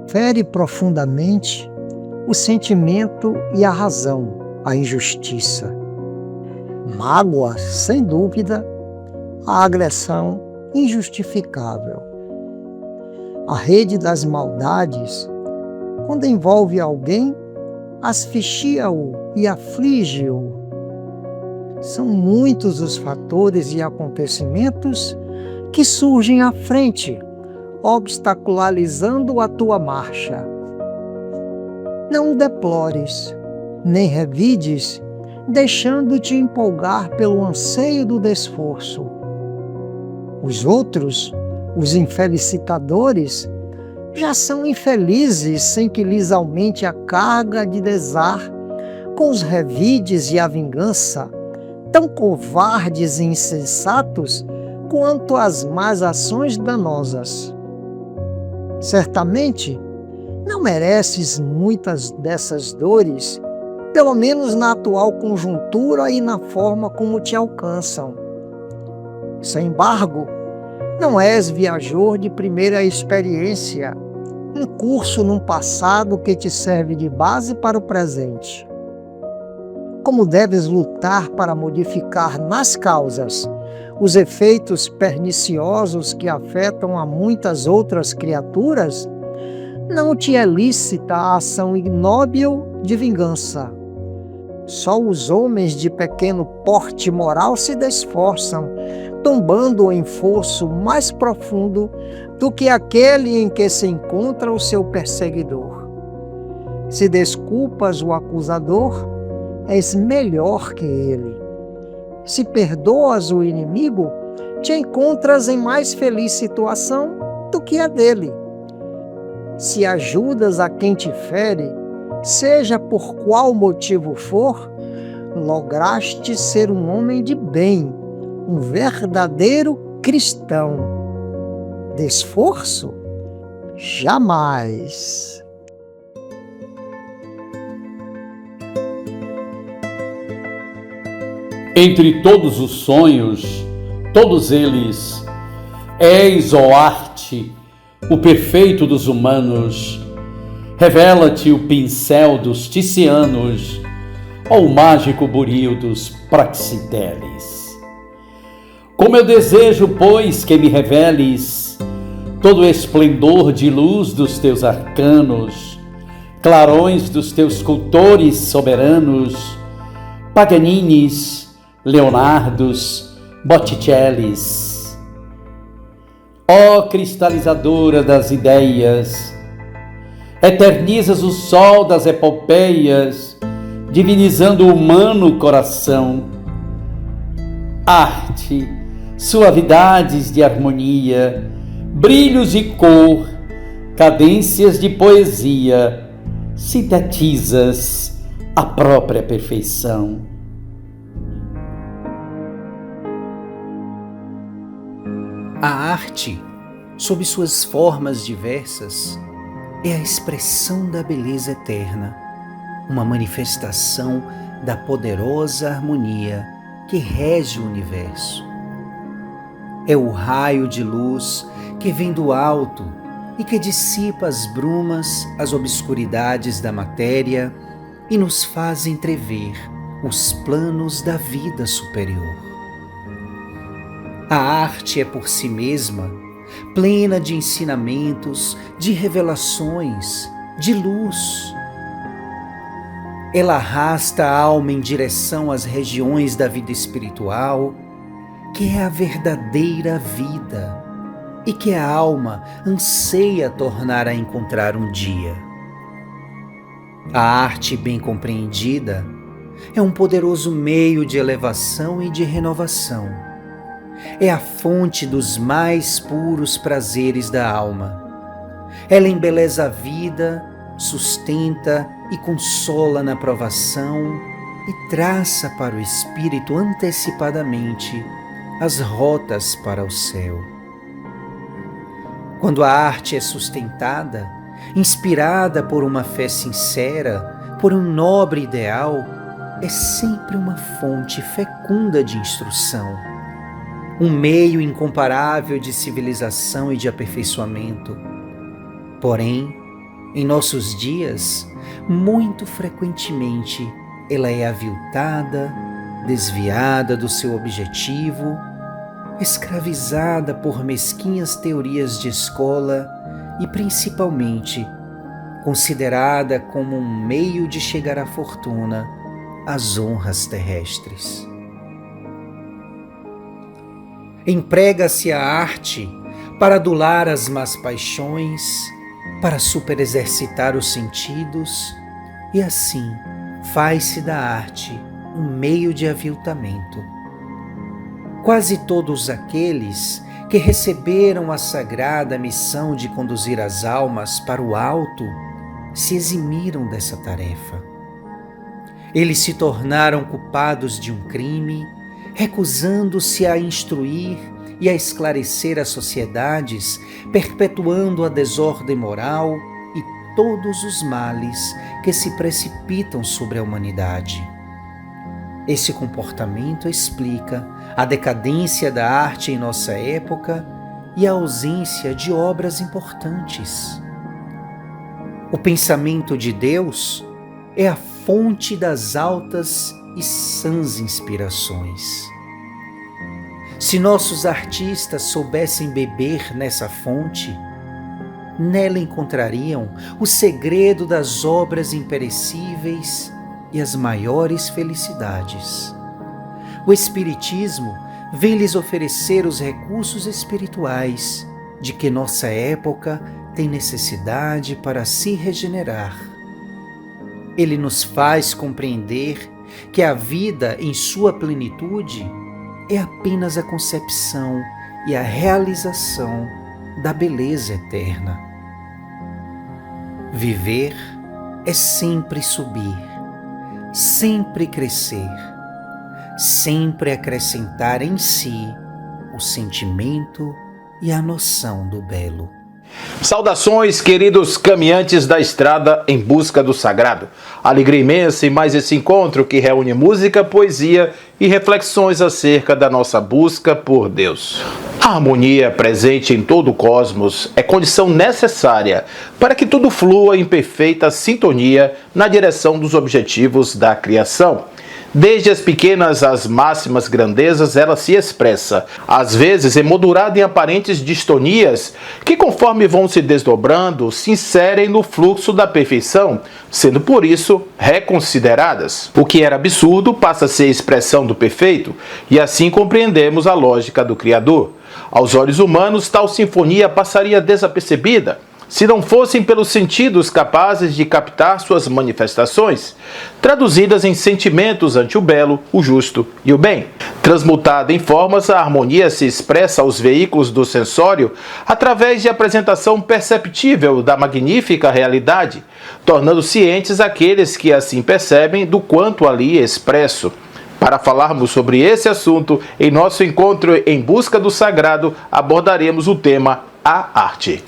Fere profundamente o sentimento e a razão, a injustiça. Mágoa, sem dúvida, a agressão injustificável. A rede das maldades, quando envolve alguém, asfixia-o e aflige-o. São muitos os fatores e acontecimentos que surgem à frente, obstacularizando a tua marcha. Não o deplores, nem revides, deixando-te empolgar pelo anseio do desforço. Os outros, os infelicitadores, já são infelizes sem que lhes aumente a carga de desar com os revides e a vingança, tão covardes e insensatos quanto as más ações danosas. Certamente, não mereces muitas dessas dores, pelo menos na atual conjuntura e na forma como te alcançam. Sem embargo, não és viajor de primeira experiência, um curso num passado que te serve de base para o presente. Como deves lutar para modificar nas causas os efeitos perniciosos que afetam a muitas outras criaturas, não te é lícita a ação ignóbil de vingança. Só os homens de pequeno porte moral se desforçam, tombando em fosso mais profundo do que aquele em que se encontra o seu perseguidor. Se desculpas o acusador, és melhor que ele. Se perdoas o inimigo, te encontras em mais feliz situação do que a dele. Se ajudas a quem te fere, seja por qual motivo for, lograste ser um homem de bem, um verdadeiro cristão. Desforço? Jamais. Entre todos os sonhos, todos eles, és, ó arte, o perfeito dos humanos. Revela-te o pincel dos ticianos, ó o mágico buril dos praxiteles. Como eu desejo, pois, que me reveles todo o esplendor de luz dos teus arcanos, clarões dos teus cultores soberanos, Paganinis, Leonardos, Botticellis. Ó cristalizadora das ideias, eternizas o sol das epopeias, divinizando o humano coração. Arte, suavidades de harmonia, brilhos de cor, cadências de poesia, sintetizas a própria perfeição. A arte, sob suas formas diversas, é a expressão da beleza eterna, uma manifestação da poderosa harmonia que rege o universo. É o raio de luz que vem do alto e que dissipa as brumas, as obscuridades da matéria e nos faz entrever os planos da vida superior. A arte é por si mesma plena de ensinamentos, de revelações, de luz. Ela arrasta a alma em direção às regiões da vida espiritual, que é a verdadeira vida e que a alma anseia tornar a encontrar um dia. A arte bem compreendida é um poderoso meio de elevação e de renovação. É a fonte dos mais puros prazeres da alma. Ela embeleza a vida, sustenta e consola na provação e traça para o espírito antecipadamente as rotas para o céu. Quando a arte é sustentada, inspirada por uma fé sincera, por um nobre ideal, é sempre uma fonte fecunda de instrução, um meio incomparável de civilização e de aperfeiçoamento. Porém, Em nossos dias, muito frequentemente, ela é aviltada, desviada do seu objetivo, escravizada por mesquinhas teorias de escola e, principalmente, considerada como um meio de chegar à fortuna, às honras terrestres. Emprega-se a arte para adular as más paixões, para superexercitar os sentidos, e assim faz-se da arte um meio de aviltamento. Quase todos aqueles que receberam a sagrada missão de conduzir as almas para o alto se eximiram dessa tarefa. Eles se tornaram culpados de um crime, recusando-se a instruir e a esclarecer as sociedades, perpetuando a desordem moral e todos os males que se precipitam sobre a humanidade. Esse comportamento explica a decadência da arte em nossa época e a ausência de obras importantes. O pensamento de Deus é a fonte das altas e sãs inspirações. Se nossos artistas soubessem beber nessa fonte, nela encontrariam o segredo das obras imperecíveis e as maiores felicidades. O Espiritismo vem lhes oferecer os recursos espirituais de que nossa época tem necessidade para se regenerar. Ele nos faz compreender que a vida em sua plenitude é apenas a concepção e a realização da beleza eterna. Viver é sempre subir, sempre crescer, sempre acrescentar em si o sentimento e a noção do belo. Saudações, queridos caminhantes da estrada em busca do sagrado. Alegria imensa em mais esse encontro que reúne música, poesia e reflexões acerca da nossa busca por Deus. A harmonia presente em todo o cosmos é condição necessária para que tudo flua em perfeita sintonia na direção dos objetivos da criação. Desde as pequenas às máximas grandezas, ela se expressa, às vezes emoldurada em aparentes distonias, que conforme vão se desdobrando, se inserem no fluxo da perfeição, sendo por isso reconsideradas. O que era absurdo passa a ser expressão do perfeito, e assim compreendemos a lógica do Criador. Aos olhos humanos, tal sinfonia passaria desapercebida, se não fossem pelos sentidos capazes de captar suas manifestações, traduzidas em sentimentos ante o belo, o justo e o bem. Transmutada em formas, a harmonia se expressa aos veículos do sensório através de apresentação perceptível da magnífica realidade, tornando cientes aqueles que assim percebem do quanto ali expresso. Para falarmos sobre esse assunto, em nosso encontro em busca do sagrado, abordaremos o tema A Arte.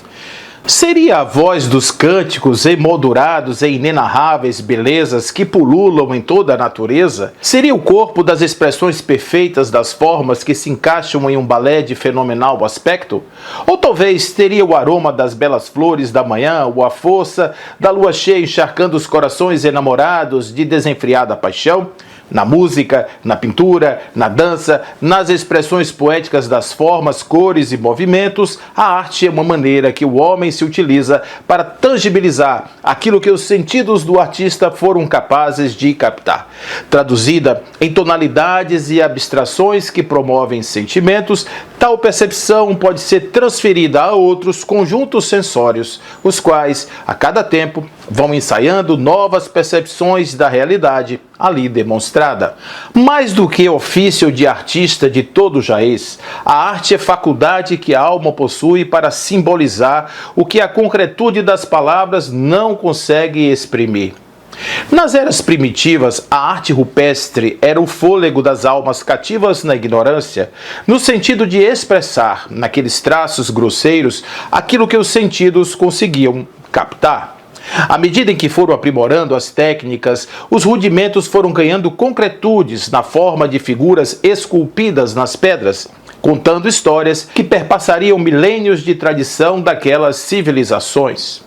Seria a voz dos cânticos emoldurados em inenarráveis belezas que pululam em toda a natureza? Seria o corpo das expressões perfeitas das formas que se encaixam em um balé de fenomenal aspecto? Ou talvez teria o aroma das belas flores da manhã ou a força da lua cheia encharcando os corações enamorados de desenfreada paixão? Na música, na pintura, na dança, nas expressões poéticas das formas, cores e movimentos, a arte é uma maneira que o homem se utiliza para tangibilizar aquilo que os sentidos do artista foram capazes de captar. Traduzida em tonalidades e abstrações que promovem sentimentos, tal percepção pode ser transferida a outros conjuntos sensórios, os quais, a cada tempo, vão ensaiando novas percepções da realidade ali demonstrada. Mais do que ofício de artista de todo jaez, a arte é faculdade que a alma possui para simbolizar o que a concretude das palavras não consegue exprimir. Nas eras primitivas, a arte rupestre era o fôlego das almas cativas na ignorância, no sentido de expressar, naqueles traços grosseiros, aquilo que os sentidos conseguiam captar. À medida em que foram aprimorando as técnicas, os rudimentos foram ganhando concretudes na forma de figuras esculpidas nas pedras, contando histórias que perpassariam milênios de tradição daquelas civilizações.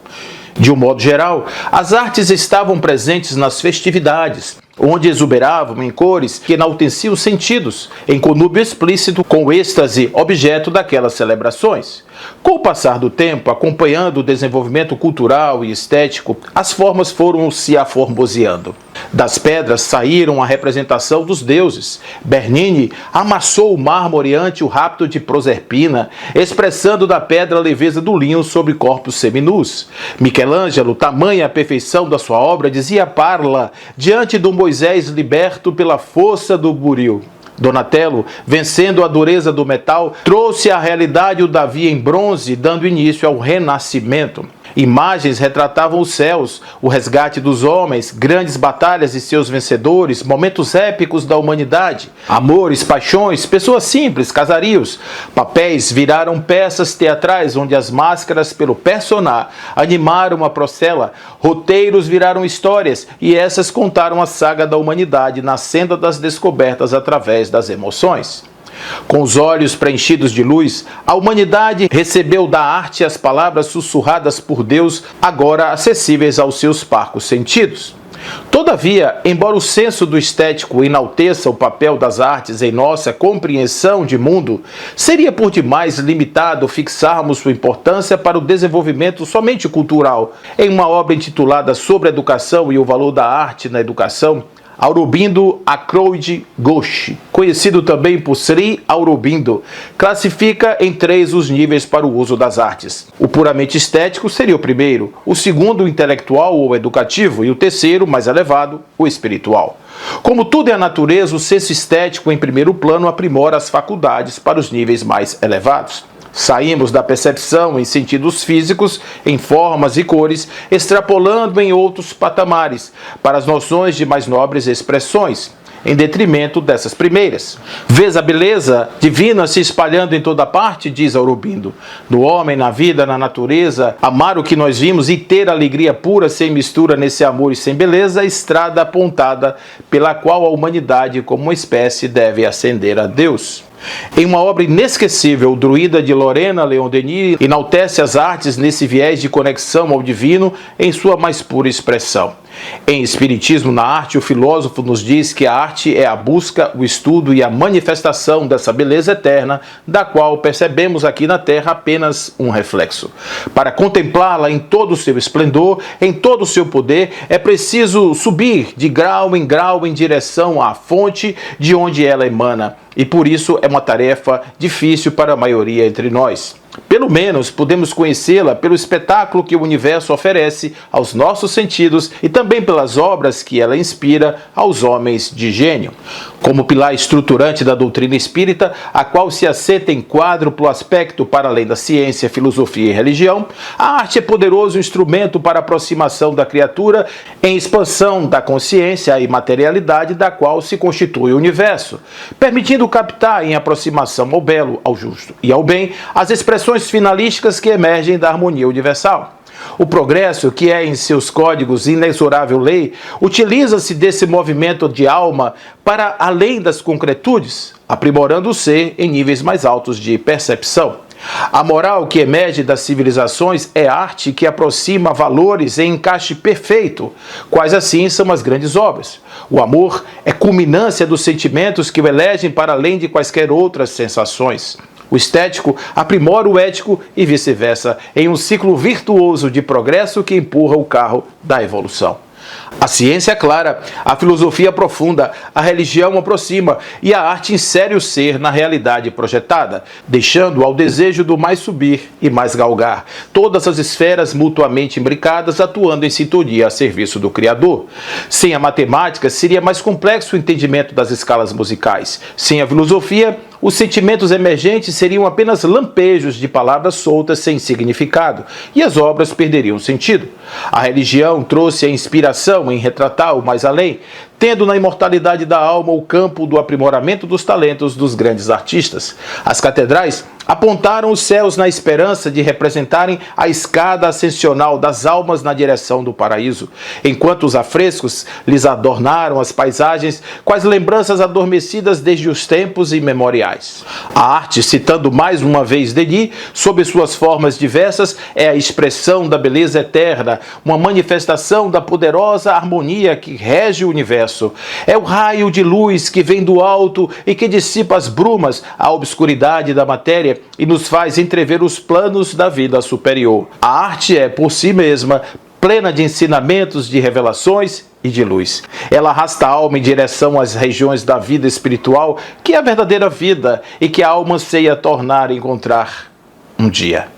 De um modo geral, as artes estavam presentes nas festividades, onde exuberavam em cores que enalteciam os sentidos, em conúbio explícito com o êxtase objeto daquelas celebrações. Com o passar do tempo, acompanhando o desenvolvimento cultural e estético, as formas foram se aformoseando. Das pedras saíram a representação dos deuses. Bernini amassou o mármore ante o rapto de Proserpina, expressando da pedra a leveza do linho sobre corpos seminus. Michelangelo, tamanha a perfeição da sua obra, dizia parla diante do Moisés liberto pela força do buril. Donatello, vencendo a dureza do metal, trouxe à realidade o Davi em bronze, dando início ao Renascimento. Imagens retratavam os céus, o resgate dos homens, grandes batalhas e seus vencedores, momentos épicos da humanidade, amores, paixões, pessoas simples, casarios. Papéis viraram peças teatrais onde as máscaras pelo personá animaram a procela, roteiros viraram histórias e essas contaram a saga da humanidade na senda das descobertas através das emoções. Com os olhos preenchidos de luz, a humanidade recebeu da arte as palavras sussurradas por Deus, agora acessíveis aos seus parcos sentidos. Todavia, embora o senso do estético enalteça o papel das artes em nossa compreensão de mundo, seria por demais limitado fixarmos sua importância para o desenvolvimento somente cultural. Em uma obra intitulada Sobre a Educação e o Valor da Arte na Educação, Aurobindo Akroyd Ghosh, conhecido também por Sri Aurobindo, classifica em 3 os níveis para o uso das artes. O puramente estético seria o primeiro, o segundo o intelectual ou educativo e o terceiro, mais elevado, o espiritual. Como tudo é a natureza, o senso estético em primeiro plano aprimora as faculdades para os níveis mais elevados. Saímos da percepção em sentidos físicos, em formas e cores, extrapolando em outros patamares, para as noções de mais nobres expressões, em detrimento dessas primeiras. Vês a beleza divina se espalhando em toda parte, diz Aurobindo. No homem, na vida, na natureza, amar o que nós vimos e ter alegria pura sem mistura nesse amor e sem beleza, estrada apontada pela qual a humanidade como uma espécie deve ascender a Deus. Em uma obra inesquecível, o Druida de Lorena Leon Denis enaltece as artes nesse viés de conexão ao divino em sua mais pura expressão. Em Espiritismo na Arte, o filósofo nos diz que a arte é a busca, o estudo e a manifestação dessa beleza eterna, da qual percebemos aqui na Terra apenas um reflexo. Para contemplá-la em todo o seu esplendor, em todo o seu poder, é preciso subir de grau em direção à fonte de onde ela emana. E por isso é uma tarefa difícil para a maioria entre nós. Pelo menos podemos conhecê-la pelo espetáculo que o universo oferece aos nossos sentidos e também pelas obras que ela inspira aos homens de gênio. Como pilar estruturante da doutrina espírita, a qual se assenta em quádruplo aspecto para além da ciência, filosofia e religião, a arte é poderoso instrumento para a aproximação da criatura em expansão da consciência e materialidade da qual se constitui o universo, permitindo captar em aproximação ao belo, ao justo e ao bem as expressões finalísticas que emergem da harmonia universal. O progresso, que é em seus códigos inexorável lei, utiliza-se desse movimento de alma para além das concretudes, aprimorando o ser em níveis mais altos de percepção. A moral que emerge das civilizações é arte que aproxima valores em encaixe perfeito, quais assim são as grandes obras. O amor é culminância dos sentimentos que o elegem para além de quaisquer outras sensações. O estético aprimora o ético e vice-versa, em um ciclo virtuoso de progresso que empurra o carro da evolução. A ciência é clara, a filosofia aprofunda, a religião aproxima e a arte insere o ser na realidade projetada, deixando ao desejo do mais subir e mais galgar, todas as esferas mutuamente imbricadas atuando em sintonia a serviço do Criador. Sem a matemática, seria mais complexo o entendimento das escalas musicais. Sem a filosofia, os sentimentos emergentes seriam apenas lampejos de palavras soltas sem significado, e as obras perderiam sentido. A religião trouxe a inspiração em retratar o mais além, tendo na imortalidade da alma o campo do aprimoramento dos talentos dos grandes artistas. As catedrais apontaram os céus na esperança de representarem a escada ascensional das almas na direção do paraíso, enquanto os afrescos lhes adornaram as paisagens com as lembranças adormecidas desde os tempos imemoriais. A arte, citando mais uma vez Denis, sob suas formas diversas, é a expressão da beleza eterna, uma manifestação da poderosa harmonia que rege o universo. É o raio de luz que vem do alto e que dissipa as brumas, a obscuridade da matéria, e nos faz entrever os planos da vida superior. A arte é, por si mesma, plena de ensinamentos, de revelações e de luz. Ela arrasta a alma em direção às regiões da vida espiritual, que é a verdadeira vida e que a alma anseia tornar e encontrar um dia.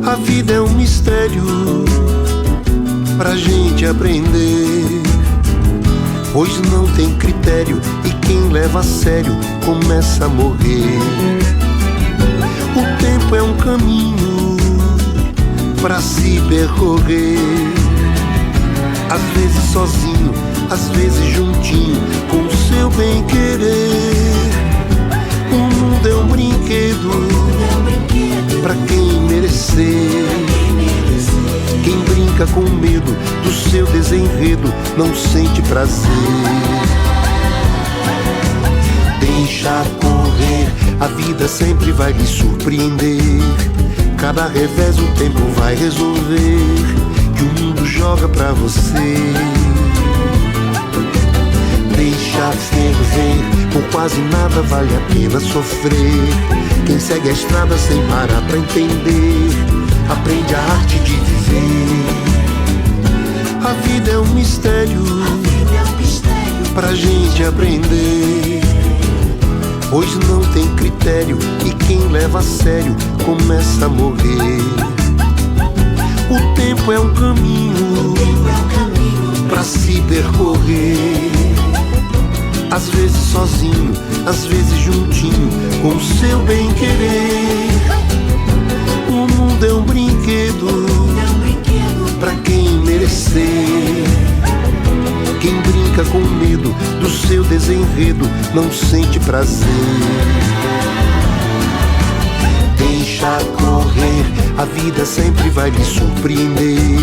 A vida é um mistério pra gente aprender, pois não tem critério e quem leva a sério começa a morrer. O tempo é um caminho pra se percorrer, às vezes sozinho, às vezes juntinho com o seu bem-querer. O mundo é um brinquedo pra quem merecer. Quem brinca com medo do seu desenredo não sente prazer. Deixa correr, a vida sempre vai lhe surpreender. Cada revés o tempo vai resolver, que o mundo joga pra você. Deixa ferver, por quase nada vale a pena sofrer. Quem segue a estrada sem parar pra entender, aprende a arte de viver. A vida é um mistério pra gente aprender, pois não tem critério e quem leva a sério começa a morrer. O tempo é um caminho pra se percorrer, às vezes sozinho, às vezes juntinho com o seu bem-querer. O mundo é um brinquedo pra quem merecer. Quem brinca com medo do seu desenredo não sente prazer. Deixa correr, a vida sempre vai lhe surpreender.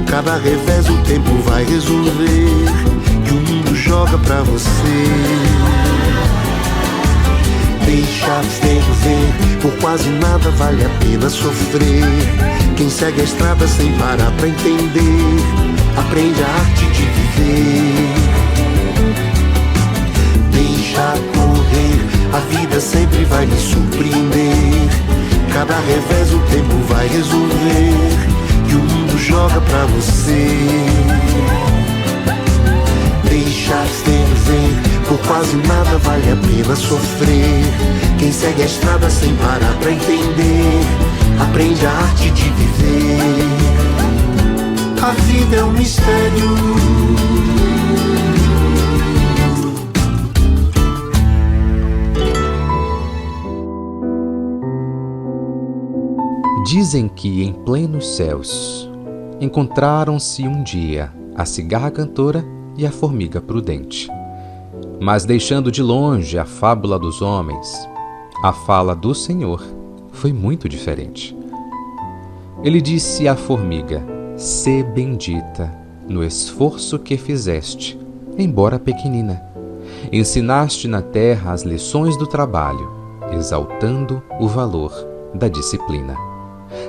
Cada revés o tempo vai resolver, que o mundo joga pra você. Deixa ferver, por quase nada vale a pena sofrer. Quem segue a estrada sem parar pra entender, aprende a arte de viver. Deixa correr, a vida sempre vai lhe surpreender. Cada revés o tempo vai resolver, que o mundo joga pra você. Deixa ferver, por quase nada vale a pena sofrer. Quem segue a estrada sem parar pra entender, aprende a arte de viver. A vida é um mistério. Dizem que em plenos céus encontraram-se um dia a cigarra cantora e a formiga prudente. Mas deixando de longe a fábula dos homens, a fala do Senhor foi muito diferente. Ele disse à formiga: "Sê bendita no esforço que fizeste, embora pequenina. Ensinaste na terra as lições do trabalho, exaltando o valor da disciplina.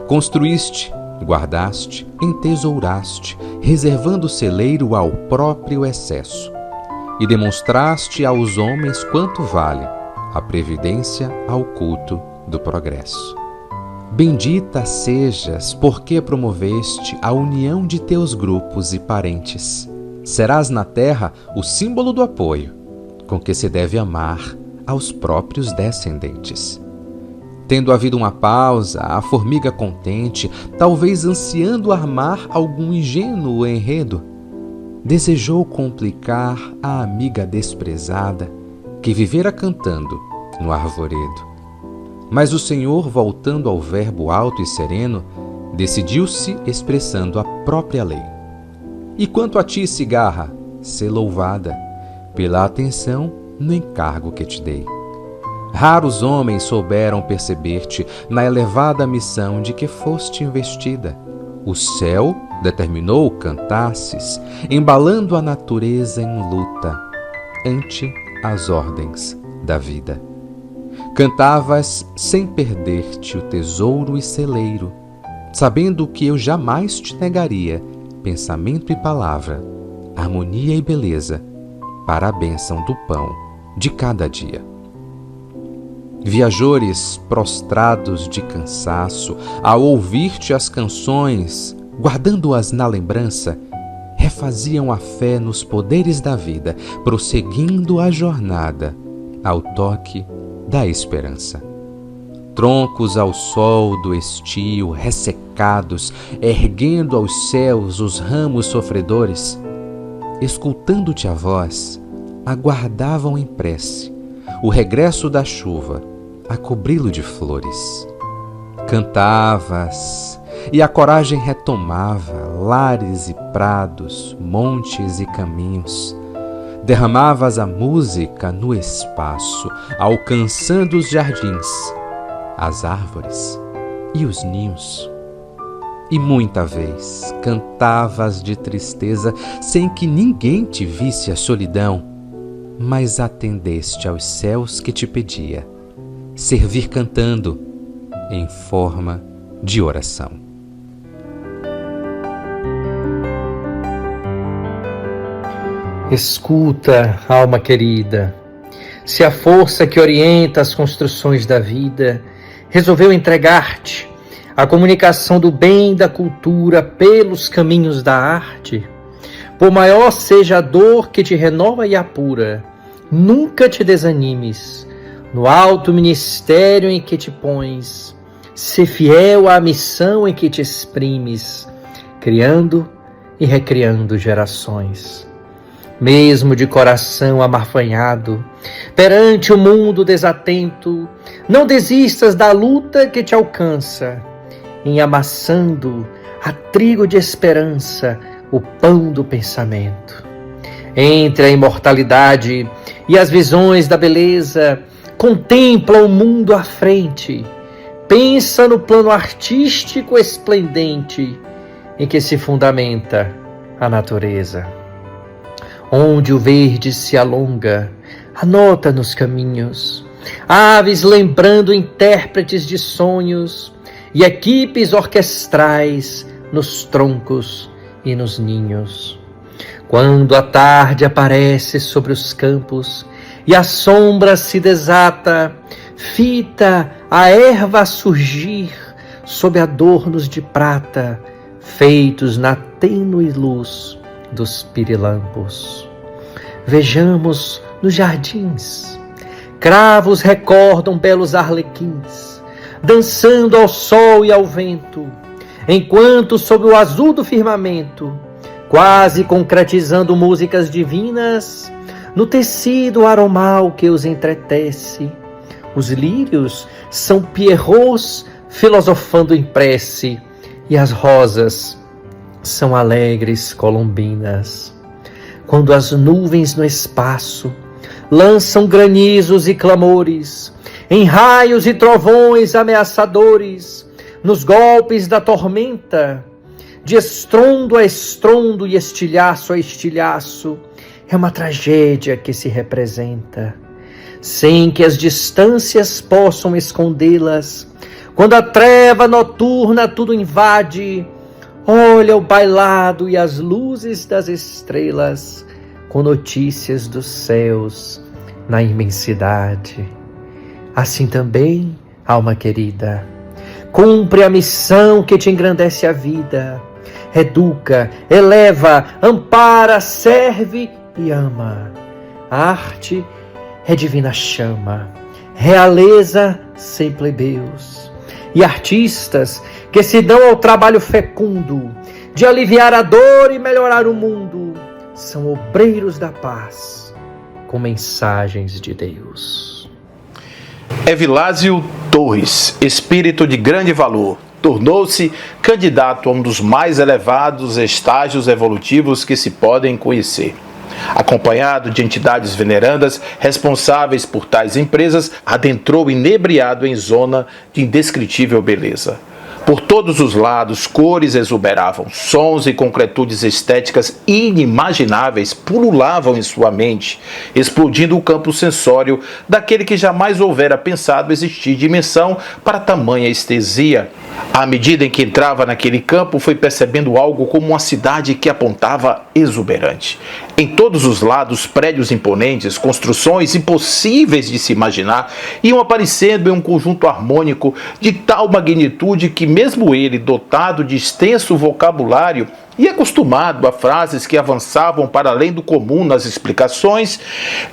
Construíste, guardaste, entesouraste, reservando o celeiro ao próprio excesso. E demonstraste aos homens quanto vale a previdência ao culto do progresso. Bendita sejas, porque promoveste a união de teus grupos e parentes. Serás na terra o símbolo do apoio, com que se deve amar aos próprios descendentes. Tendo havido uma pausa, a formiga contente, talvez ansiando armar algum ingênuo enredo, desejou complicar a amiga desprezada que vivera cantando no arvoredo. Mas o Senhor, voltando ao verbo alto e sereno, decidiu-se expressando a própria lei. E quanto a ti, cigarra, sê louvada pela atenção no encargo que te dei. Raros homens souberam perceber-te na elevada missão de que foste investida. O céu determinou cantasses, embalando a natureza em luta, ante as ordens da vida. Cantavas sem perder-te o tesouro e celeiro, sabendo que eu jamais te negaria pensamento e palavra, harmonia e beleza, para a bênção do pão de cada dia. Viajores prostrados de cansaço, ao ouvir-te as canções, guardando-as na lembrança, refaziam a fé nos poderes da vida, prosseguindo a jornada ao toque da esperança. Troncos ao sol do estio, ressecados, erguendo aos céus os ramos sofredores, escutando-te a voz, aguardavam em prece o regresso da chuva a cobri-lo de flores. Cantavas, e a coragem retomava lares e prados, montes e caminhos. Derramavas a música no espaço, alcançando os jardins, as árvores e os ninhos. E muita vez cantavas de tristeza, sem que ninguém te visse a solidão, mas atendeste aos céus que te pedia servir cantando em forma de oração. Escuta, alma querida, se a força que orienta as construções da vida resolveu entregar-te a comunicação do bem e da cultura pelos caminhos da arte, por maior seja a dor que te renova e apura, nunca te desanimes no alto ministério em que te pões, se fiel à missão em que te exprimes, criando e recriando gerações. Mesmo de coração amarfanhado, perante o mundo desatento, não desistas da luta que te alcança, em amassando a trigo de esperança o pão do pensamento. Entre a imortalidade e as visões da beleza, contempla o mundo à frente, pensa no plano artístico esplendente em que se fundamenta a natureza. Onde o verde se alonga, anota nos caminhos, aves lembrando intérpretes de sonhos e equipes orquestrais nos troncos e nos ninhos. Quando a tarde aparece sobre os campos e a sombra se desata, fita a erva a surgir sob adornos de prata, feitos na tênue luz dos pirilampos. Vejamos nos jardins, cravos recordam belos arlequins, dançando ao sol e ao vento, enquanto sob o azul do firmamento, quase concretizando músicas divinas, no tecido aromal que os entretece, os lírios são pierrots filosofando em prece, e as rosas são alegres colombinas. Quando as nuvens no espaço lançam granizos e clamores, em raios e trovões ameaçadores, nos golpes da tormenta, de estrondo a estrondo e estilhaço a estilhaço, é uma tragédia que se representa, sem que as distâncias possam escondê-las. Quando a treva noturna tudo invade, olha o bailado e as luzes das estrelas, com notícias dos céus na imensidade. Assim também, alma querida, cumpre a missão que te engrandece a vida, educa, eleva, ampara, serve e ama. A arte é divina chama, realeza sem plebeus, e artistas que se dão ao trabalho fecundo de aliviar a dor e melhorar o mundo, são obreiros da paz, com mensagens de Deus. Evilásio Torres, espírito de grande valor, tornou-se candidato a um dos mais elevados estágios evolutivos que se podem conhecer. Acompanhado de entidades venerandas responsáveis por tais empresas, adentrou inebriado em zona de indescritível beleza. Por todos os lados, cores exuberavam, sons e concretudes estéticas inimagináveis pululavam em sua mente, explodindo o campo sensório daquele que jamais houvera pensado existir dimensão para tamanha estesia. À medida em que entrava naquele campo, foi percebendo algo como uma cidade que apontava exuberante. Em todos os lados, prédios imponentes, construções impossíveis de se imaginar, iam aparecendo em um conjunto harmônico de tal magnitude que mesmo ele, dotado de extenso vocabulário e acostumado a frases que avançavam para além do comum nas explicações,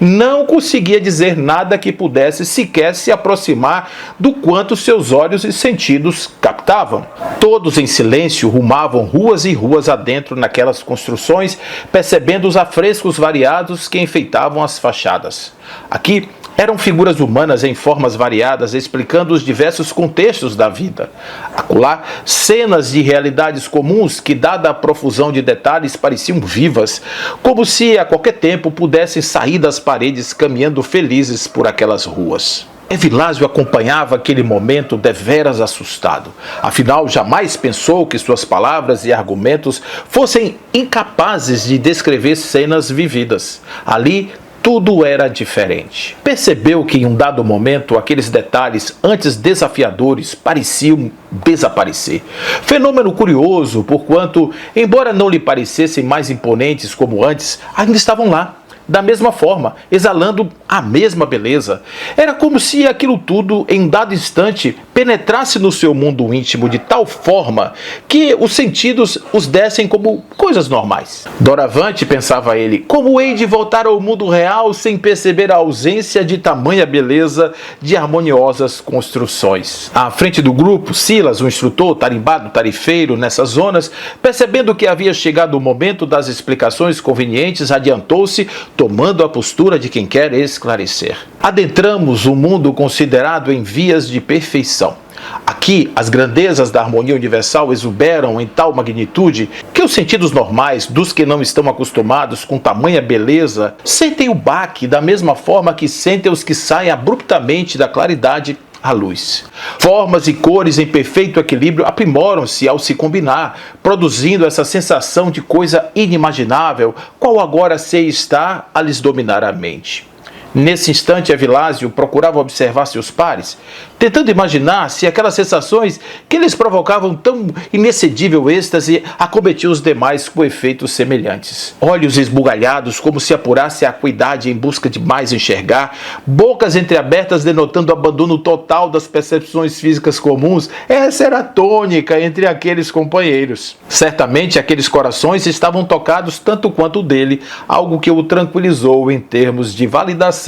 não conseguia dizer nada que pudesse sequer se aproximar do quanto seus olhos e sentidos captavam. Todos em silêncio rumavam ruas e ruas adentro naquelas construções, percebendo os afrescos variados que enfeitavam as fachadas. Aqui eram figuras humanas em formas variadas, explicando os diversos contextos da vida. Acolá, cenas de realidades comuns que, dada a profusão de detalhes, pareciam vivas, como se a qualquer tempo pudessem sair das paredes caminhando felizes por aquelas ruas. Evilásio acompanhava aquele momento deveras assustado. Afinal, jamais pensou que suas palavras e argumentos fossem incapazes de descrever cenas vividas. Ali, tudo era diferente. Percebeu que em um dado momento aqueles detalhes antes desafiadores pareciam desaparecer. Fenômeno curioso, porquanto, embora não lhe parecessem mais imponentes como antes, ainda estavam lá, da mesma forma, exalando a mesma beleza. Era como se aquilo tudo, em um dado instante, penetrasse no seu mundo íntimo de tal forma que os sentidos os dessem como coisas normais. Doravante, pensava ele, como hei de voltar ao mundo real sem perceber a ausência de tamanha beleza de harmoniosas construções? À frente do grupo, Silas, o instrutor, tarimbado, tarifeiro, nessas zonas, percebendo que havia chegado o momento das explicações convenientes, adiantou-se, tomando a postura de quem quer esclarecer. Adentramos um mundo considerado em vias de perfeição. Aqui, as grandezas da harmonia universal exuberam em tal magnitude que os sentidos normais dos que não estão acostumados com tamanha beleza sentem o baque da mesma forma que sentem os que saem abruptamente da claridade à luz. Formas e cores em perfeito equilíbrio aprimoram-se ao se combinar, produzindo essa sensação de coisa inimaginável, qual agora se está a lhes dominar a mente. Nesse instante, Evilásio procurava observar seus pares, tentando imaginar se aquelas sensações que lhes provocavam tão inexcedível êxtase acometiam os demais com efeitos semelhantes. Olhos esbugalhados, como se apurasse a acuidade em busca de mais enxergar, bocas entreabertas denotando o abandono total das percepções físicas comuns, essa era a tônica entre aqueles companheiros. Certamente aqueles corações estavam tocados tanto quanto o dele, algo que o tranquilizou em termos de validação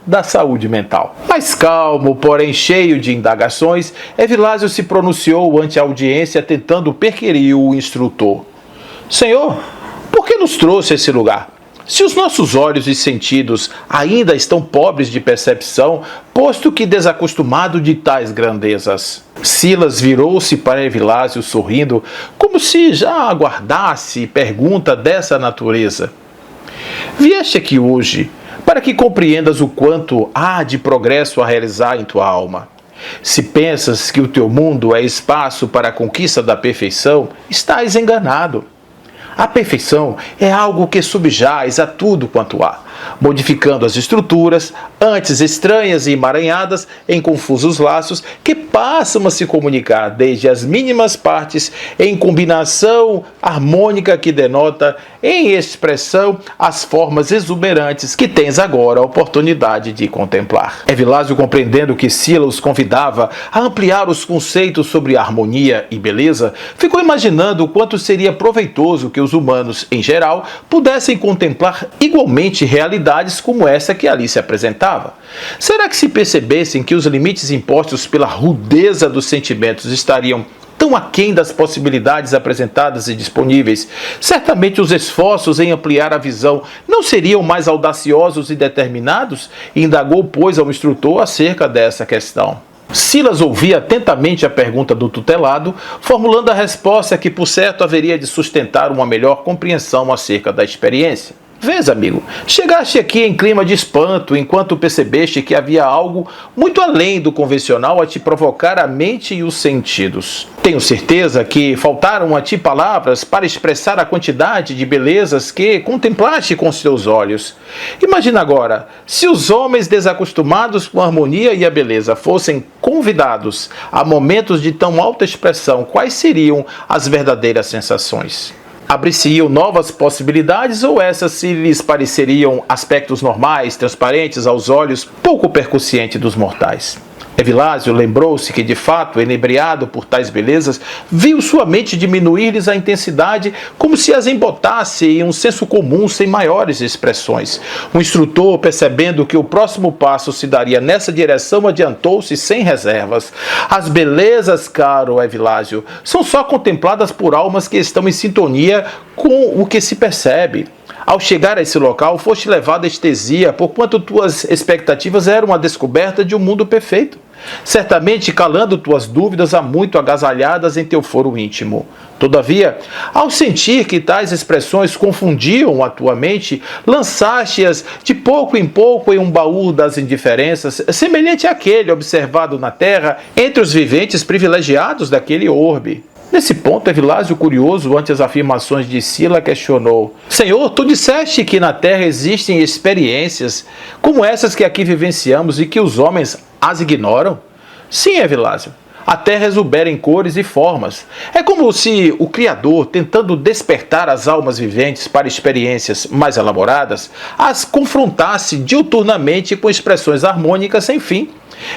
da saúde mental. Mais calmo, porém cheio de indagações, Evilásio se pronunciou ante a audiência tentando perquirir o instrutor. Senhor, por que nos trouxe a esse lugar? Se os nossos olhos e sentidos ainda estão pobres de percepção, posto que desacostumado de tais grandezas. Silas virou-se para Evilásio sorrindo, como se já aguardasse pergunta dessa natureza. Vieste aqui hoje para que compreendas o quanto há de progresso a realizar em tua alma. Se pensas que o teu mundo é espaço para a conquista da perfeição, estás enganado. A perfeição é algo que subjaz a tudo quanto há, modificando as estruturas, antes estranhas e emaranhadas em confusos laços, que passam a se comunicar desde as mínimas partes em combinação harmônica que denota em expressão as formas exuberantes que tens agora a oportunidade de contemplar. Evilásio, compreendendo que Silas os convidava a ampliar os conceitos sobre harmonia e beleza, ficou imaginando o quanto seria proveitoso que os humanos, em geral, pudessem contemplar igualmente realidade realidades como essa que ali se apresentava? Será que se percebessem que os limites impostos pela rudeza dos sentimentos estariam tão aquém das possibilidades apresentadas e disponíveis, certamente os esforços em ampliar a visão não seriam mais audaciosos e determinados? Indagou, pois, ao instrutor acerca dessa questão. Silas ouvia atentamente a pergunta do tutelado, formulando a resposta que, por certo, haveria de sustentar uma melhor compreensão acerca da experiência. Vês, amigo, chegaste aqui em clima de espanto, enquanto percebeste que havia algo muito além do convencional a te provocar a mente e os sentidos. Tenho certeza que faltaram a ti palavras para expressar a quantidade de belezas que contemplaste com os teus olhos. Imagina agora, se os homens desacostumados com a harmonia e a beleza fossem convidados a momentos de tão alta expressão, quais seriam as verdadeiras sensações? Abririam novas possibilidades ou essas se lhes pareceriam aspectos normais, transparentes aos olhos, pouco percussientes dos mortais? Evilásio lembrou-se que, de fato, enebriado por tais belezas, viu sua mente diminuir-lhes a intensidade como se as embotasse em um senso comum sem maiores expressões. O instrutor, percebendo que o próximo passo se daria nessa direção, adiantou-se sem reservas. As belezas, caro Evilásio, são só contempladas por almas que estão em sintonia com o que se percebe. Ao chegar a esse local, foste levado à estesia, porquanto tuas expectativas eram a descoberta de um mundo perfeito. Certamente, calando tuas dúvidas há muito agasalhadas em teu foro íntimo. Todavia, ao sentir que tais expressões confundiam a tua mente, lançaste-as de pouco em pouco em um baú das indiferenças, semelhante àquele observado na terra entre os viventes privilegiados daquele orbe. Nesse ponto, Evilásio, curioso ante as afirmações de Sila, questionou: Senhor, tu disseste que na terra existem experiências como essas que aqui vivenciamos e que os homens as ignoram? Sim, Evilásio. A terra exubera em cores e formas. É como se o Criador, tentando despertar as almas viventes para experiências mais elaboradas, as confrontasse diuturnamente com expressões harmônicas sem fim.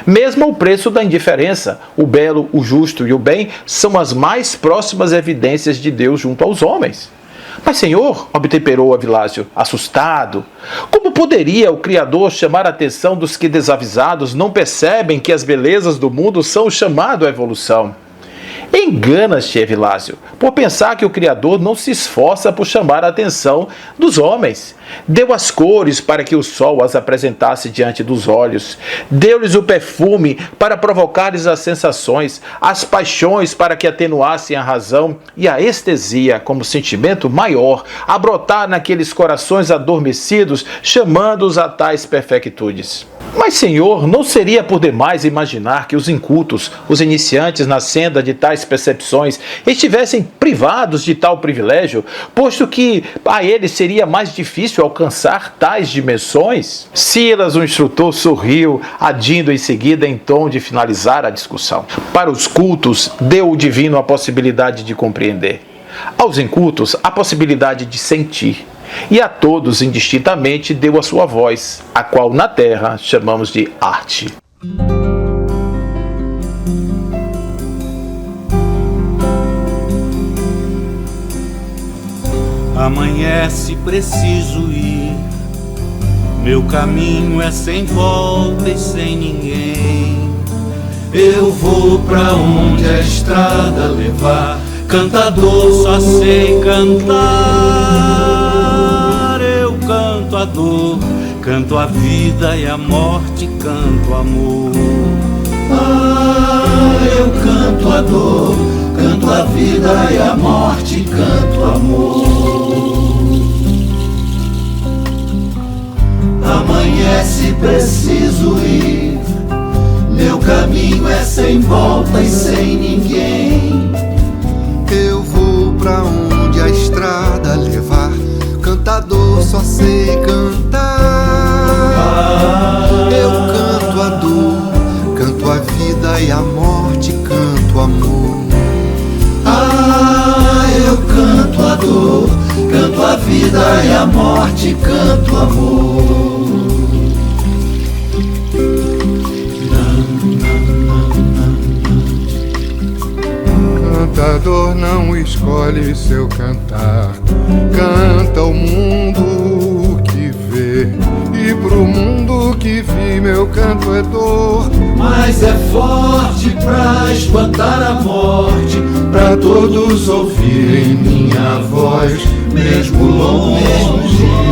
Mesmo ao preço da indiferença, o belo, o justo e o bem são as mais próximas evidências de Deus junto aos homens. Mas, Senhor, obtemperou Evilásio, assustado, como poderia o Criador chamar a atenção dos que, desavisados, não percebem que as belezas do mundo são o chamado à evolução? Enganas-te, Evilásio, por pensar que o Criador não se esforça por chamar a atenção dos homens. Deu as cores para que o sol as apresentasse diante dos olhos. Deu-lhes o perfume para provocar-lhes as sensações, as paixões para que atenuassem a razão e a estesia, como sentimento maior, a brotar naqueles corações adormecidos, chamando-os a tais perfectudes. Mas, Senhor, não seria por demais imaginar que os incultos, os iniciantes na senda de tais percepções, estivessem privados de tal privilégio, posto que a eles seria mais difícil alcançar tais dimensões? Silas, o instrutor, sorriu, adindo em seguida em tom de finalizar a discussão. Para os cultos, deu o divino a possibilidade de compreender. Aos incultos, a possibilidade de sentir. E a todos, indistintamente, deu a sua voz, a qual na terra chamamos de arte. Amanhece, preciso ir. Meu caminho é sem volta e sem ninguém. Eu vou pra onde a estrada levar. Cantador, só sei cantar. Eu canto a dor, canto a vida e a morte, canto amor. Eu canto a dor, canto a vida e a morte, canto amor. Amanhece, preciso ir. Meu caminho é sem volta e sem ninguém. Eu vou pra onde a estrada levar. Cantador, só sei cantar. Eu canto a dor, canto a vida e a morte, canto amor. Eu canto a dor, canto a vida e a morte, canto amor. Cantador não escolhe seu cantar, canta o mundo que vê. viver. E pro mundo que vi meu canto é dor, mas é forte pra espantar a morte, pra todos ouvirem minha voz, mesmo longe.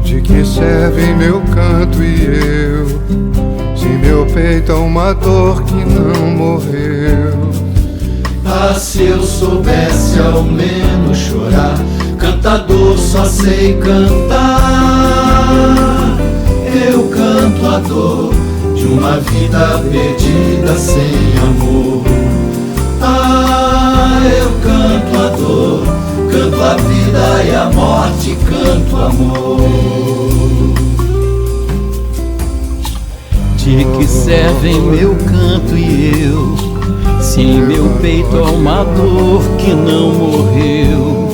De que serve meu canto e eu, se meu peito é uma dor que não morreu? Ah, se eu soubesse ao menos chorar, cantador só sei cantar. Eu canto a dor de uma vida perdida sem amor. Ah, eu canto a dor, canto a vida e a morte, canto amor. De que servem meu canto e eu, se em meu peito há uma dor que não morreu?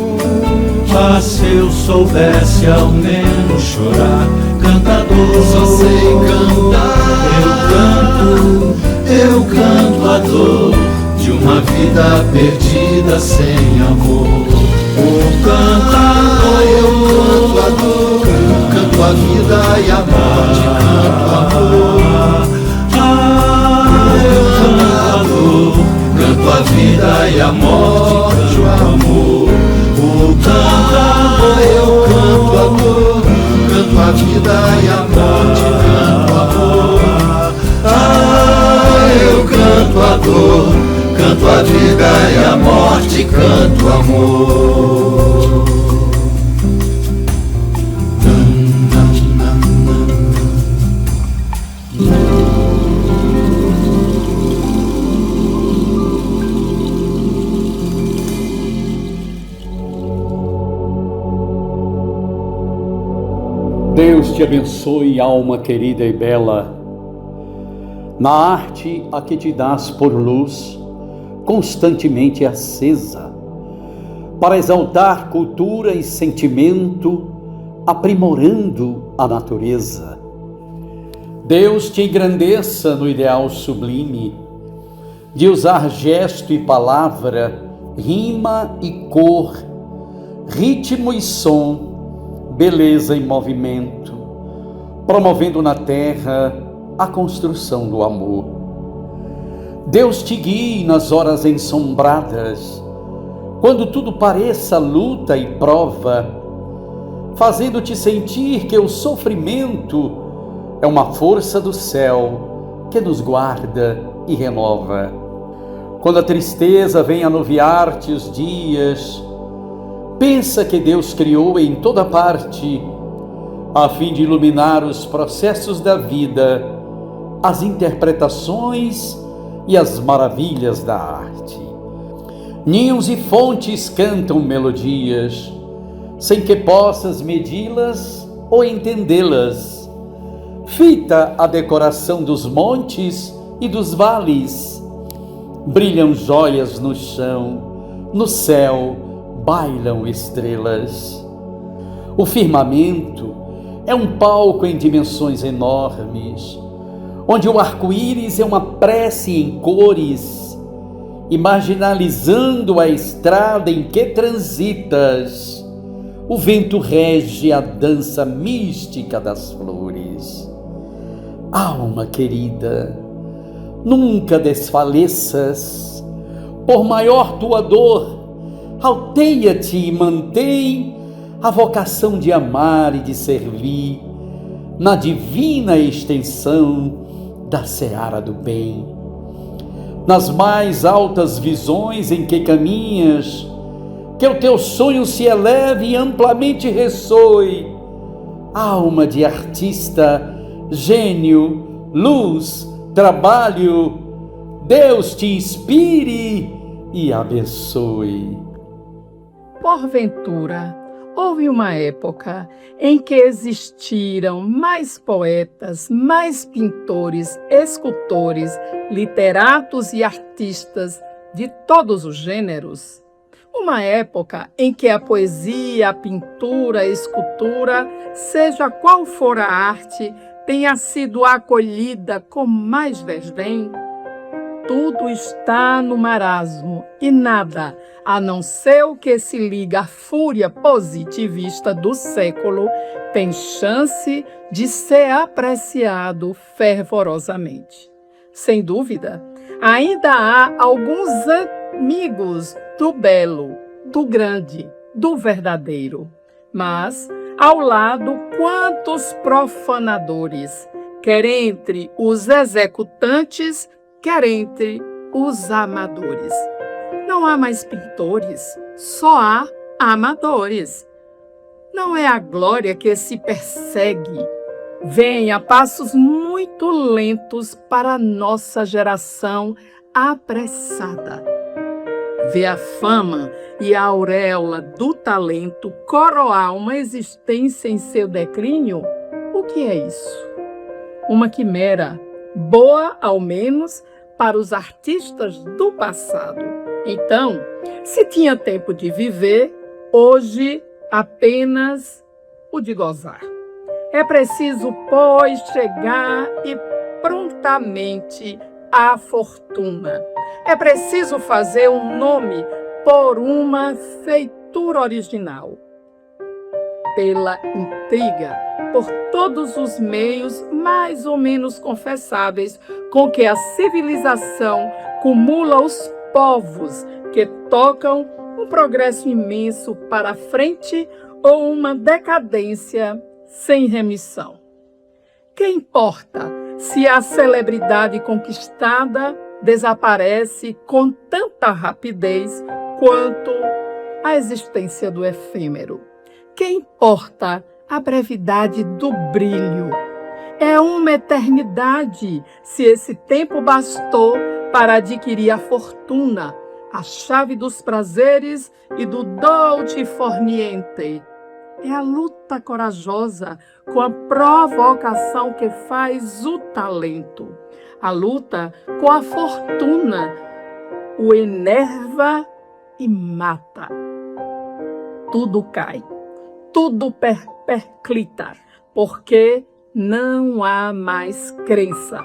Ah, se eu soubesse ao menos chorar, cantador só sei cantar. Eu canto a dor de uma vida perdida sem amor. Oh, cantador, eu canto a dor, canto a vida e a morte, canto amor. Ah, eu canto a dor, canto a vida e a morte, canto amor. Oh, cantador, eu canto a dor, canto a vida e a morte, canto amor. Ah, eu canto a dor, canto a vida e a morte, canto amor. Deus te abençoe, alma querida e bela. Na arte a que te dás por luz, constantemente acesa, para exaltar cultura e sentimento, aprimorando a natureza. Deus te engrandeça no ideal sublime, de usar gesto e palavra, rima e cor, ritmo e som, beleza e movimento, promovendo na terra a construção do amor. Deus te guie nas horas ensombradas, quando tudo pareça luta e prova, fazendo-te sentir que o sofrimento é uma força do céu que nos guarda e renova. Quando a tristeza vem anuviar-te os dias, pensa que Deus criou em toda parte, a fim de iluminar os processos da vida, as interpretações e as maravilhas da arte. Ninhos e fontes cantam melodias, sem que possas medi-las ou entendê-las. Fita a decoração dos montes e dos vales. Brilham joias no chão, no céu bailam estrelas. O firmamento é um palco em dimensões enormes, onde o arco-íris é uma prece em cores, imaginalizando a estrada em que transitas. O vento rege a dança mística das flores. Alma querida, nunca desfaleças, por maior tua dor, alteia-te e mantém a vocação de amar e de servir na divina extensão da seara do bem. Nas mais altas visões em que caminhas, que o teu sonho se eleve e amplamente ressoe. Alma de artista, gênio, luz, trabalho, Deus te inspire e abençoe. Porventura, houve uma época em que existiram mais poetas, mais pintores, escultores, literatos e artistas de todos os gêneros. Uma época em que a poesia, a pintura, a escultura, seja qual for a arte, tenha sido acolhida com mais desdém. tudo está no marasmo e nada, a não ser o que se liga à fúria positivista do século, tem chance de ser apreciado fervorosamente. Sem dúvida, ainda há alguns amigos do belo, do grande, do verdadeiro. Mas, ao lado, quantos profanadores, quer entre os executantes, quer entre os amadores. Não há mais pintores, só há amadores. Não é a glória que se persegue. Vem a passos muito lentos para a nossa geração apressada. Vê a fama e a auréola do talento coroar uma existência em seu declínio? O que é isso? Uma quimera, boa ao menos para os artistas do passado. Então, se tinha tempo de viver, hoje apenas o de gozar. É preciso, pois, chegar e prontamente à fortuna. É preciso fazer um nome por uma feitura original, pela intriga, por todos os meios mais ou menos confessáveis com que a civilização cumula os povos que tocam um progresso imenso para a frente ou uma decadência sem remissão. Que importa se a celebridade conquistada desaparece com tanta rapidez quanto a existência do efêmero? Que importa a brevidade do brilho? É uma eternidade se esse tempo bastou para adquirir a fortuna, a chave dos prazeres e do dolce far niente. É a luta corajosa com a provocação que faz o talento. A luta com a fortuna o enerva e mata. Tudo cai, tudo perclita, porque não há mais crença.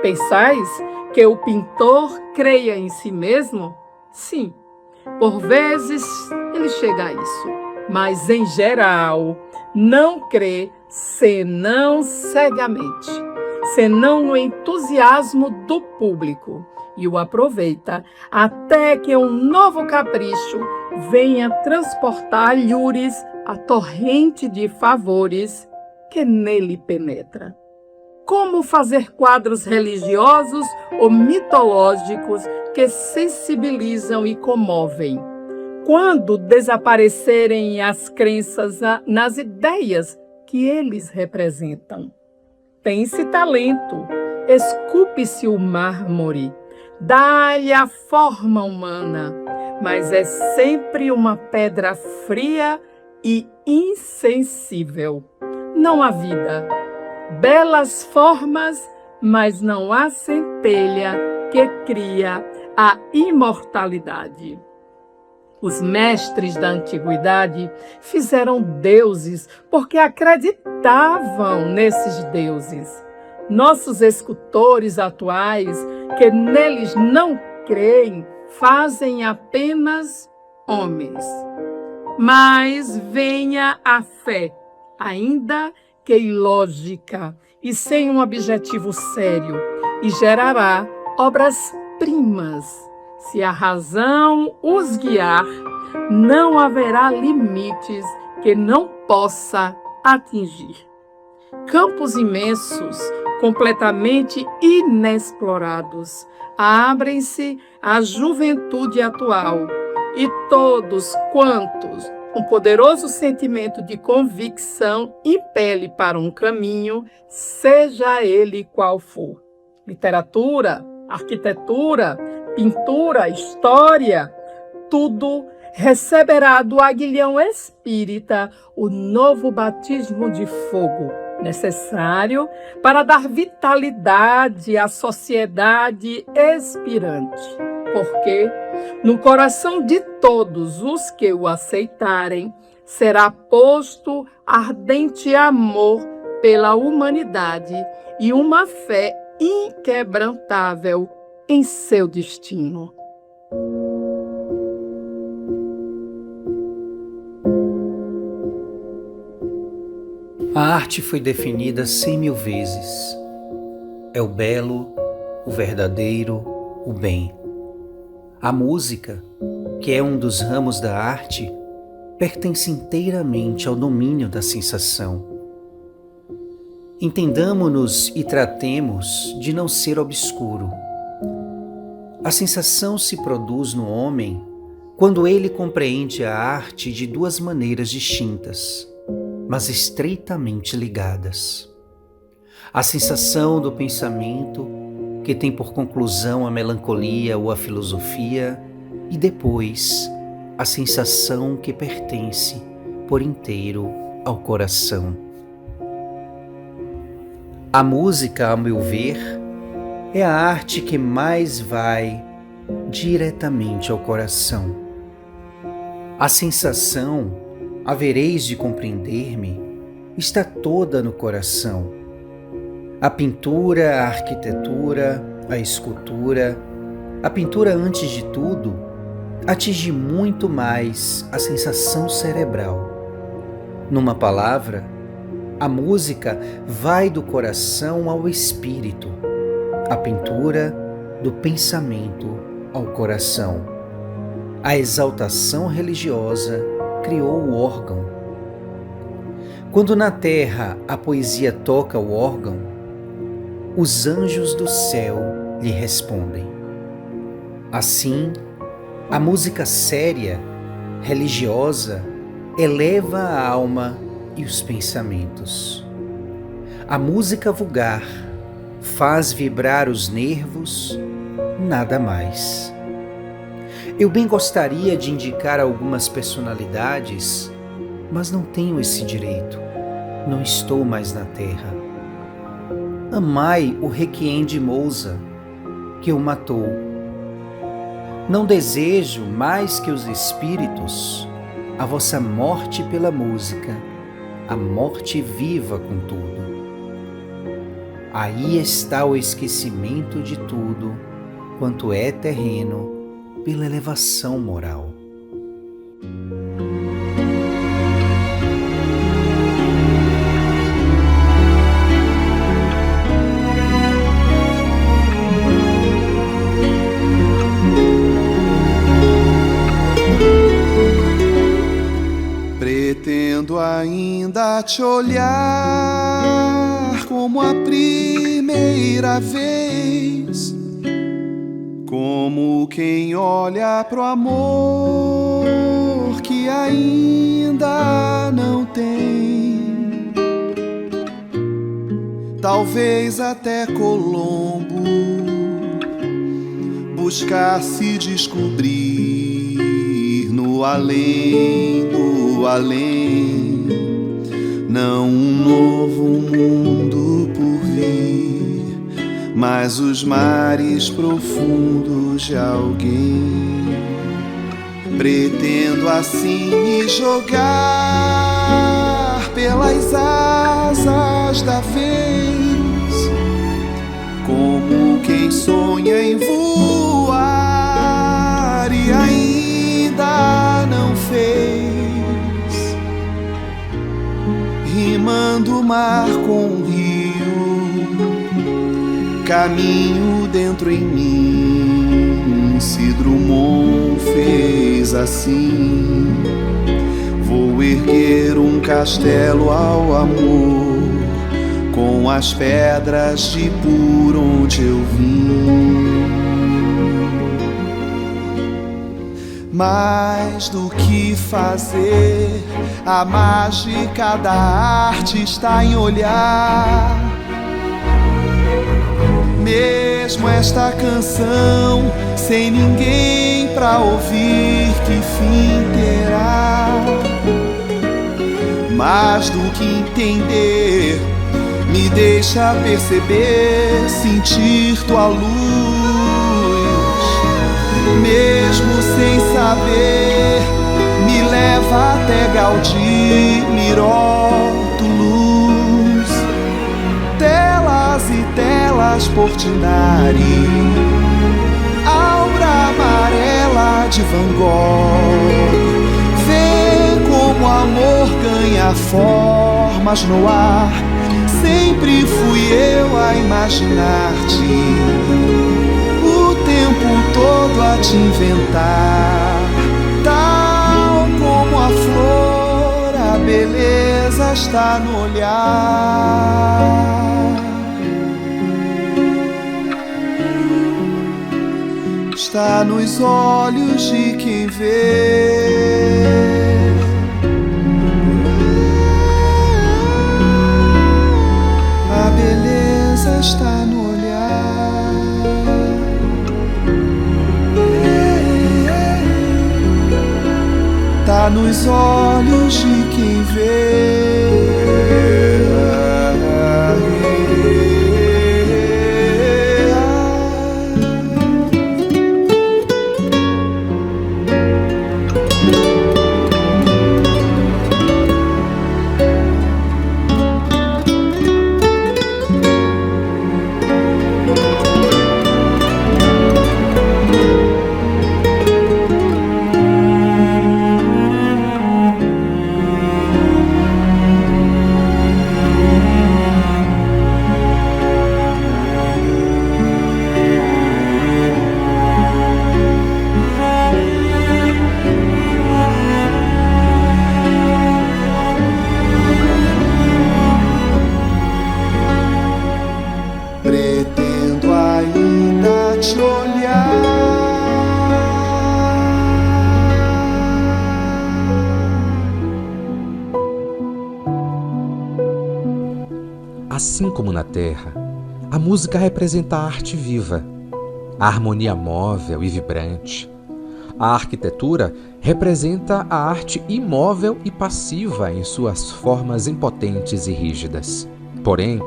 Pensais que o pintor creia em si mesmo? Sim, por vezes ele chega a isso. Mas, em geral, não crê senão cegamente, senão no entusiasmo do público, e o aproveita até que um novo capricho venha transportar alhures a torrente de favores que nele penetra. Como fazer quadros religiosos ou mitológicos que sensibilizam e comovem? Quando desaparecerem as crenças nas ideias que eles representam? Tem-se talento, esculpe-se o mármore, dá-lhe a forma humana, mas é sempre uma pedra fria e insensível. Não há vida, belas formas, mas não há centelha que cria a imortalidade. Os mestres da antiguidade fizeram deuses porque acreditavam nesses deuses. Nossos escultores atuais, que neles não creem, fazem apenas homens. Mas venha a fé, ainda que ilógica e sem um objetivo sério, e gerará obras-primas. Se a razão os guiar, não haverá limites que não possa atingir. Campos imensos, completamente inexplorados, abrem-se à juventude atual, e todos quantos um poderoso sentimento de convicção impele para um caminho, seja ele qual for. Literatura, arquitetura, pintura, história, tudo receberá do aguilhão espírita o novo batismo de fogo, necessário para dar vitalidade à sociedade expirante. Porque no coração de todos os que o aceitarem será posto ardente amor pela humanidade e uma fé inquebrantável em seu destino. A arte foi definida 100.000 vezes. É o belo, o verdadeiro, o bem. A música, que é um dos ramos da arte, pertence inteiramente ao domínio da sensação. Entendamo-nos e tratemos de não ser obscuro. A sensação se produz no homem quando ele compreende a arte de duas maneiras distintas, mas estreitamente ligadas. A sensação do pensamento, que tem por conclusão a melancolia ou a filosofia, e depois a sensação que pertence por inteiro ao coração. A música, a meu ver, é a arte que mais vai diretamente ao coração. A sensação, havereis de compreender-me, está toda no coração. A pintura, a arquitetura, a escultura, a pintura antes de tudo, atinge muito mais a sensação cerebral. Numa palavra, a música vai do coração ao espírito, a pintura do pensamento ao coração. A exaltação religiosa criou o órgão. Quando na terra a poesia toca o órgão, os anjos do céu lhe respondem. Assim, a música séria, religiosa, eleva a alma e os pensamentos. A música vulgar faz vibrar os nervos, nada mais. Eu bem gostaria de indicar algumas personalidades, mas não tenho esse direito. Não estou mais na terra. Amai o Requiem de Mozart, que o matou. Não desejo mais que os espíritos a vossa morte pela música, a morte viva com tudo. Aí está o esquecimento de tudo quanto é terreno pela elevação moral. Pretendo ainda te olhar como a primeira vez, como quem olha pro amor que ainda não tem. Talvez até Colombo buscasse descobrir no além do além, não um novo mundo por vir, mas os mares profundos de alguém. Pretendo assim me jogar pelas asas da vez, como quem sonha em voar e ainda não fez, rimando o mar com o rio, caminho dentro em mim. Se Drummond fez assim, vou erguer um castelo ao amor, com as pedras de por onde eu vim. Mais do que fazer, a mágica da arte está em olhar. Mesmo esta canção, sem ninguém pra ouvir, que fim terá? Mais do que entender, me deixa perceber, sentir tua luz. Mesmo sem saber, me leva até Gaudí, Miró, Toulouse, telas e telas Portinari. obra de Van Gogh. Vê como o amor ganha formas no ar. Sempre fui eu a imaginar-te, o tempo todo a te inventar. Tal como a flor, a beleza está no olhar. Está nos olhos de quem vê. A beleza está no olhar. Está nos olhos de quem vê. Pretendo ainda te olhar. Assim como na Terra, a música representa a arte viva, a harmonia móvel e vibrante. A arquitetura representa a arte imóvel e passiva em suas formas impotentes e rígidas. Porém,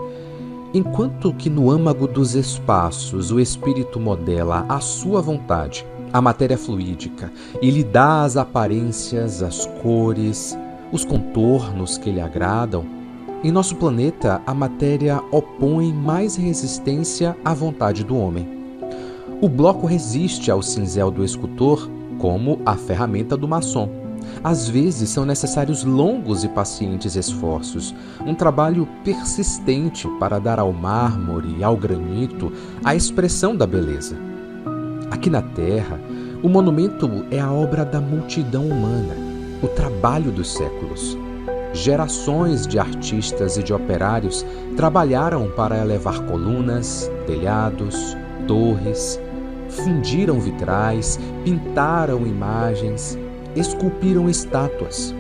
enquanto que no âmago dos espaços o espírito modela à sua vontade a matéria fluídica e lhe dá as aparências, as cores, os contornos que lhe agradam, em nosso planeta a matéria opõe mais resistência à vontade do homem. O bloco resiste ao cinzel do escultor como a ferramenta do maçom. Às vezes são necessários longos e pacientes esforços, um trabalho persistente para dar ao mármore e ao granito a expressão da beleza. Aqui na Terra, o monumento é a obra da multidão humana, o trabalho dos séculos. Gerações de artistas e de operários trabalharam para elevar colunas, telhados, torres, fundiram vitrais, pintaram imagens, esculpiram estátuas.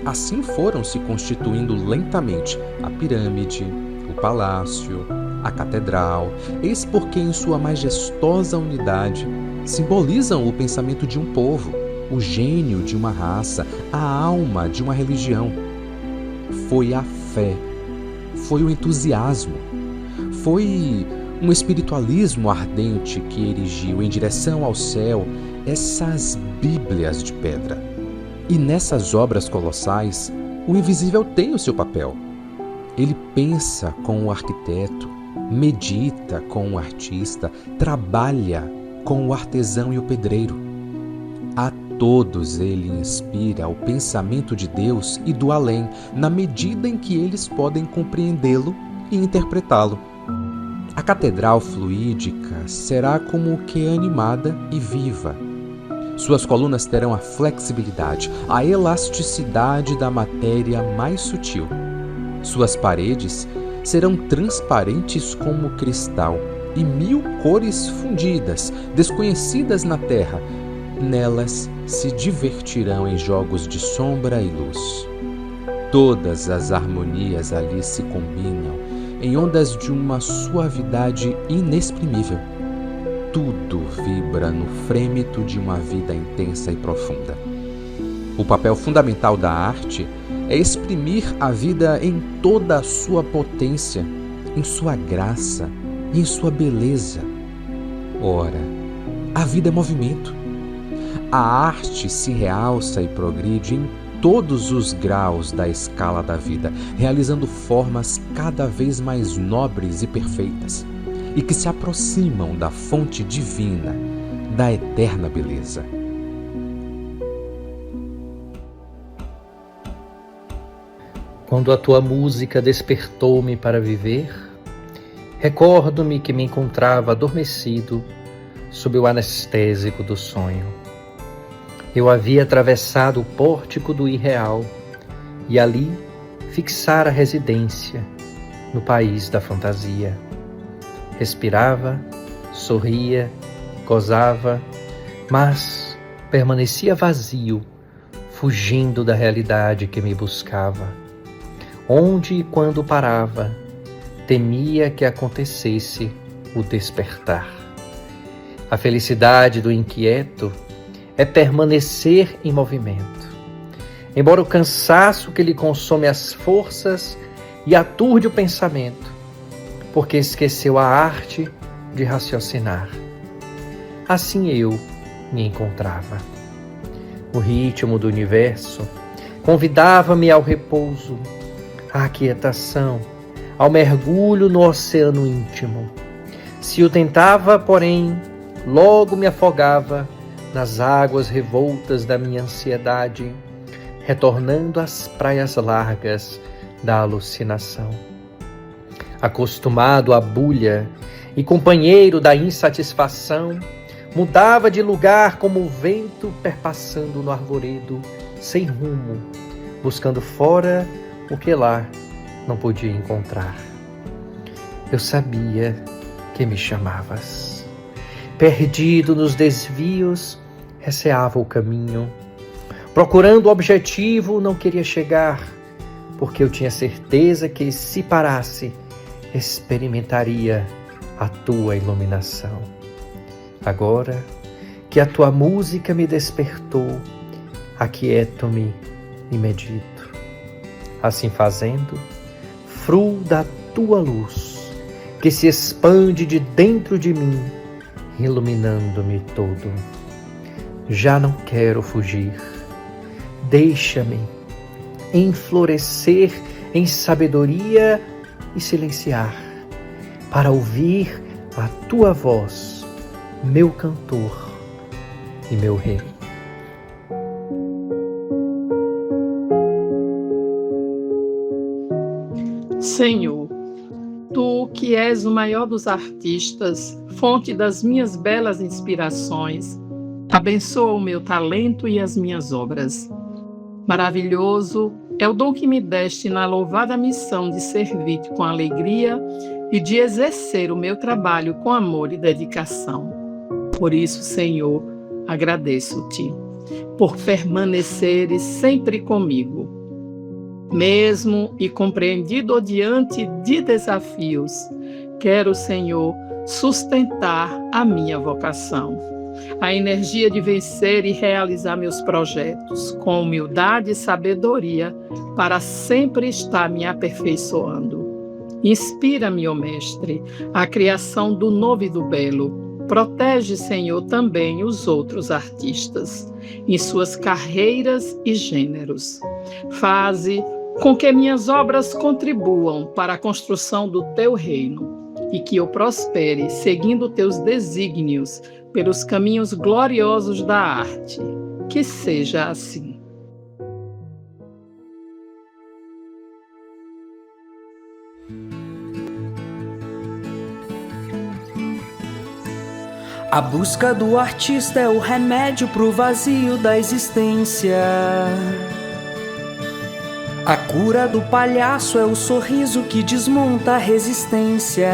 Assim foram se constituindo lentamente a pirâmide, o palácio, a catedral, eis porque em sua majestosa unidade simbolizam o pensamento de um povo, o gênio de uma raça, a alma de uma religião. Foi a fé, foi o entusiasmo, foi um espiritualismo ardente que erigiu em direção ao céu essas bíblias de pedra. E nessas obras colossais, o invisível tem o seu papel. Ele pensa com o arquiteto, medita com o artista, trabalha com o artesão e o pedreiro. A todos ele inspira o pensamento de Deus e do além, na medida em que eles podem compreendê-lo e interpretá-lo. A catedral fluídica será como que animada e viva. Suas colunas terão a flexibilidade, a elasticidade da matéria mais sutil. Suas paredes serão transparentes como cristal e 1000 cores fundidas, desconhecidas na terra. Nelas se divertirão em jogos de sombra e luz. Todas as harmonias ali se combinam em ondas de uma suavidade inexprimível. Tudo vibra no frêmito de uma vida intensa e profunda. O papel fundamental da arte é exprimir a vida em toda a sua potência, em sua graça e em sua beleza. Ora, a vida é movimento. A arte se realça e progride em todos os graus da escala da vida, realizando formas cada vez mais nobres e perfeitas, e que se aproximam da fonte divina, da eterna beleza. Quando a tua música despertou-me para viver, recordo-me que me encontrava adormecido sob o anestésico do sonho. Eu havia atravessado o pórtico do irreal e ali fixara a residência no país da fantasia. Respirava, sorria, gozava, mas permanecia vazio, fugindo da realidade que me buscava. Onde e quando parava, temia que acontecesse o despertar. A felicidade do inquieto é permanecer em movimento. Embora o cansaço que lhe consome as forças e aturde o pensamento, porque esqueceu a arte de raciocinar. Assim eu me encontrava. O ritmo do universo convidava-me ao repouso, à aquietação, ao mergulho no oceano íntimo. Se o tentava, porém, logo me afogava nas águas revoltas da minha ansiedade, retornando às praias largas da alucinação. Acostumado à bulha e companheiro da insatisfação, mudava de lugar como o vento perpassando no arvoredo, sem rumo, buscando fora o que lá não podia encontrar. Eu sabia que me chamavas. Perdido nos desvios, receava o caminho. Procurando o objetivo, não queria chegar, porque eu tinha certeza que, se parasse, experimentaria a tua iluminação. Agora que a tua música me despertou, aquieto-me e medito. Assim fazendo, fruo da tua luz, que se expande de dentro de mim, iluminando-me todo. Já não quero fugir. Deixa-me enflorescer em sabedoria e silenciar, para ouvir a tua voz, meu cantor e meu rei. Senhor, Tu que és o maior dos artistas, fonte das minhas belas inspirações, abençoa o meu talento e as minhas obras. Maravilhoso é o dom que me deste na louvada missão de servir-te com alegria e de exercer o meu trabalho com amor e dedicação. Por isso, Senhor, agradeço-te por permaneceres sempre comigo. Mesmo e compreendido diante de desafios, quero, Senhor, sustentar a minha vocação, a energia de vencer e realizar meus projetos, com humildade e sabedoria, para sempre estar me aperfeiçoando. Inspira-me, ó Mestre, a criação do novo e do belo. Protege, Senhor, também os outros artistas, em suas carreiras e gêneros. Faze com que minhas obras contribuam para a construção do Teu reino e que eu prospere seguindo Teus desígnios pelos caminhos gloriosos da arte. Que seja assim. A busca do artista é o remédio pro vazio da existência. A cura do palhaço é o sorriso que desmonta a resistência.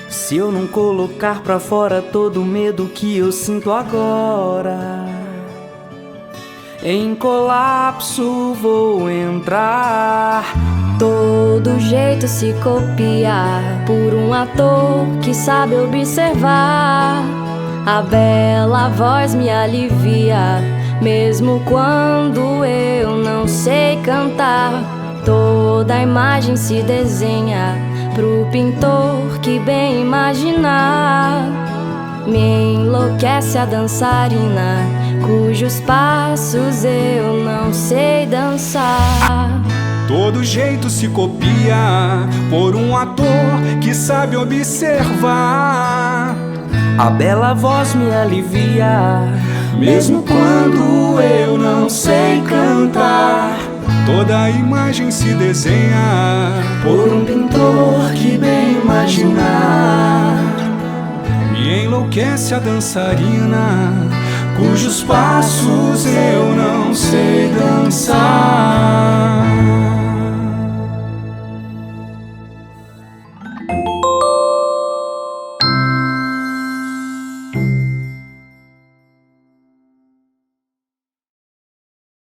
Se eu não colocar pra fora todo o medo que eu sinto agora, em colapso vou entrar. Todo jeito se copia por um ator que sabe observar. A bela voz me alivia, mesmo quando eu não sei cantar. Toda a imagem se desenha pro pintor que bem imaginar. Me enlouquece a dançarina, cujos passos eu não sei dançar. Todo jeito se copia por um ator que sabe observar. A bela voz me alivia, mesmo quando eu não sei cantar. toda a imagem se desenha por um pintor que bem imaginar. Me enlouquece a dançarina, cujos passos eu não sei dançar.